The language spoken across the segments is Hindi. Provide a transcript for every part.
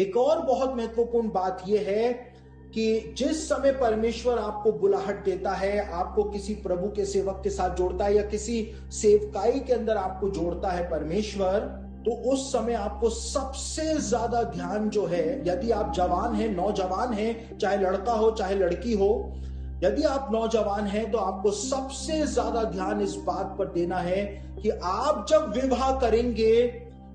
एक और बहुत महत्वपूर्ण बात यह है कि जिस समय परमेश्वर आपको बुलाहट देता है, आपको किसी प्रभु के सेवक के साथ जोड़ता है या किसी सेवकाई के अंदर आपको जोड़ता है परमेश्वर, तो उस समय आपको सबसे ज्यादा ध्यान जो है, यदि आप जवान हैं, नौजवान हैं, चाहे लड़का हो चाहे लड़की हो, यदि आप नौजवान हैं तो आपको सबसे ज्यादा ध्यान इस बात पर देना है कि आप जब विवाह करेंगे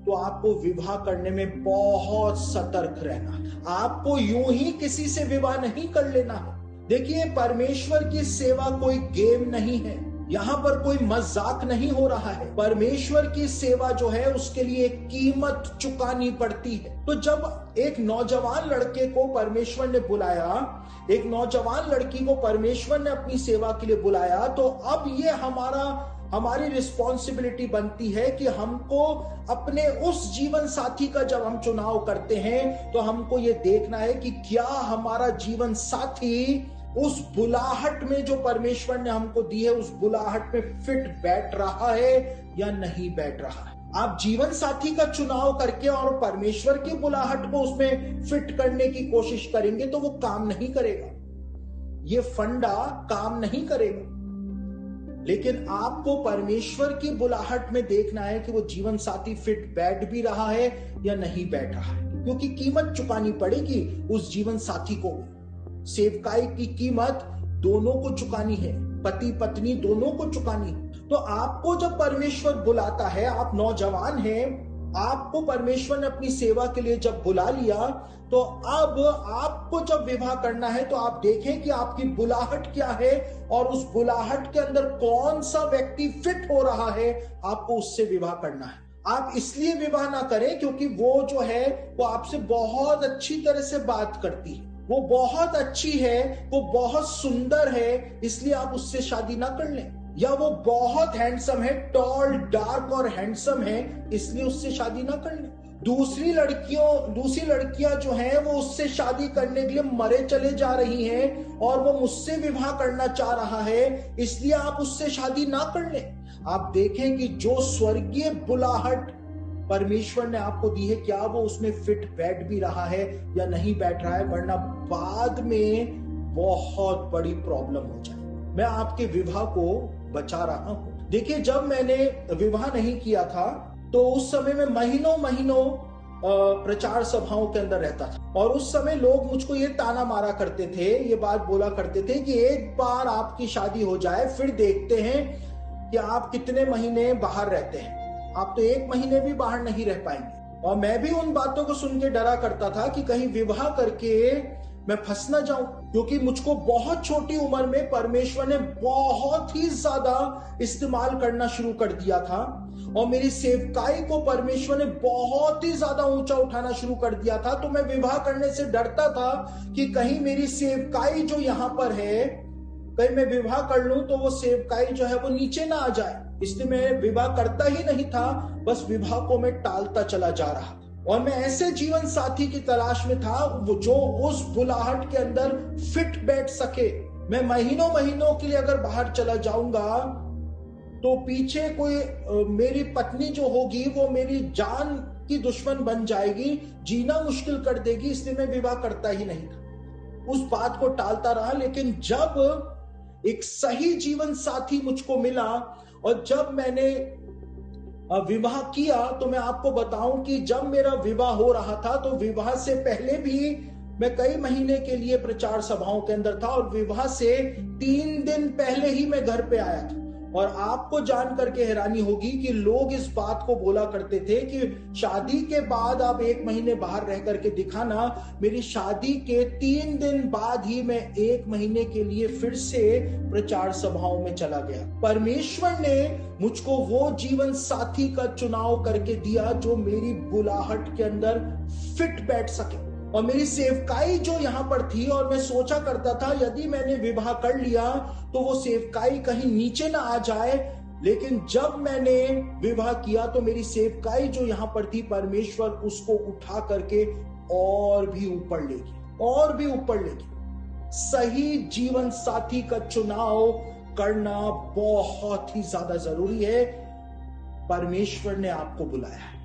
तो आपको विवाह करने में बहुत सतर्क रहना है। आपको यूं ही किसी से विवाह नहीं कर लेना है। देखिए, परमेश्वर की सेवा कोई गेम नहीं है, यहां पर कोई मजाक नहीं हो रहा है। परमेश्वर की सेवा जो है उसके लिए एक कीमत चुकानी पड़ती है। तो जब एक नौजवान लड़के को परमेश्वर ने बुलाया, एक नौजवान लड़की को परमेश्वर ने अपनी सेवा के लिए बुलाया, तो अब ये हमारी रिस्पॉन्सिबिलिटी बनती है कि हमको अपने उस जीवन साथी का जब हम चुनाव करते हैं तो हमको ये देखना है कि क्या हमारा जीवन साथी उस बुलाहट में जो परमेश्वर ने हमको दी है, उस बुलाहट में फिट बैठ रहा है या नहीं बैठ रहा है। आप जीवन साथी का चुनाव करके और परमेश्वर की बुलाहट को उसमें फिट करने की कोशिश करेंगे तो वो काम नहीं करेगा, ये फंडा काम नहीं करेगा। लेकिन आपको परमेश्वर की बुलाहट में देखना है कि वो जीवन साथी फिट बैठ भी रहा है या नहीं बैठ रहा है, क्योंकि कीमत चुकानी पड़ेगी उस जीवन साथी को। सेवकाई की कीमत दोनों को चुकानी है, पति पत्नी दोनों को चुकानी है। तो आपको जब परमेश्वर बुलाता है, आप नौजवान हैं, आपको परमेश्वर ने अपनी सेवा के लिए जब बुला लिया, तो अब आपको जब विवाह करना है तो आप देखें कि आपकी बुलाहट क्या है और उस बुलाहट के अंदर कौन सा व्यक्ति फिट हो रहा है, आपको उससे विवाह करना है। आप इसलिए विवाह ना करें क्योंकि वो जो है वो आपसे बहुत अच्छी तरह से बात करती है, वो बहुत अच्छी है, वो बहुत सुंदर है, इसलिए आप उससे शादी ना कर लें। या वो बहुत हैंडसम है, टॉल, डार्क और हैंडसम है, इसलिए उससे शादी ना कर लें। दूसरी लड़कियां जो हैं वो उससे शादी करने के लिए मरे चले जा रही हैं और वो मुझसे विवाह करना चाह रहा है, इसलिए आप उससे शादी ना कर लें। आप देखें कि जो स्वर्गीय बुलाहट परमेश्वर ने आपको दी है, क्या वो उसमें फिट बैठ भी रहा है या नहीं बैठ रहा है, वरना बाद में बहुत बड़ी प्रॉब्लम हो जाए। मैं आपके विवाह को बचा रहा हूं। देखिए, जब मैंने विवाह नहीं किया था तो उस समय में महीनों प्रचार सभाओं के अंदर रहता था और उस समय लोग मुझको ये ताना मारा करते थे, ये बात बोला करते थे कि एक बार आपकी शादी हो जाए फिर देखते हैं कि आप कितने महीने बाहर रहते हैं, आप तो 1 महीने भी बाहर नहीं रह पाएंगे। और मैं भी उन बातों को सुन के डरा करता था कि कहीं विवाह करके मैं फंस ना जाऊं, क्योंकि मुझको बहुत छोटी उम्र में परमेश्वर ने बहुत ही ज्यादा इस्तेमाल करना शुरू कर दिया था और मेरी सेवकाई को परमेश्वर ने बहुत ही ज्यादा ऊंचा उठाना शुरू कर दिया था। तो मैं विवाह करने से डरता था कि कहीं मेरी सेवकाई जो यहाँ पर है, कहीं मैं विवाह कर लूं तो वो सेवकाई जो है वो नीचे ना आ जाए, इसलिए मैं विवाह करता ही नहीं था, बस विवाह को मैं टालता चला जा रहा था। और मैं ऐसे जीवन साथी की तलाश में था वो जो उस बुलाहट के अंदर फिट बैठ सके। मैं महीनों के लिए अगर बाहर चला जाऊंगा तो पीछे कोई मेरी पत्नी जो होगी वो मेरी जान की दुश्मन बन जाएगी, जीना मुश्किल कर देगी, इसलिए मैं विवाह करता ही नहीं था, उस बात को टालता रहा। लेकिन जब एक सही जीवन साथी मुझको मिला और जब मैंने विवाह किया, तो मैं आपको बताऊं कि जब मेरा विवाह हो रहा था तो विवाह से पहले भी मैं कई महीने के लिए प्रचार सभाओं के अंदर था और विवाह से 3 दिन पहले ही मैं घर पे आया था। और आपको जान करके हैरानी होगी कि लोग इस बात को बोला करते थे कि शादी के बाद आप 1 महीने बाहर रह करके दिखाना। मेरी शादी के 3 दिन बाद ही मैं 1 महीने के लिए फिर से प्रचार सभाओं में चला गया। परमेश्वर ने मुझको वो जीवन साथी का चुनाव करके दिया जो मेरी बुलाहट के अंदर फिट बैठ सके। और मेरी सेवकाई जो यहां पर थी, और मैं सोचा करता था यदि मैंने विवाह कर लिया तो वो सेवकाई कहीं नीचे ना आ जाए, लेकिन जब मैंने विवाह किया तो मेरी सेवकाई जो यहां पर थी, परमेश्वर उसको उठा करके और भी ऊपर लेगी। सही जीवन साथी का चुनाव करना बहुत ही ज्यादा जरूरी है। परमेश्वर ने आपको बुलाया है।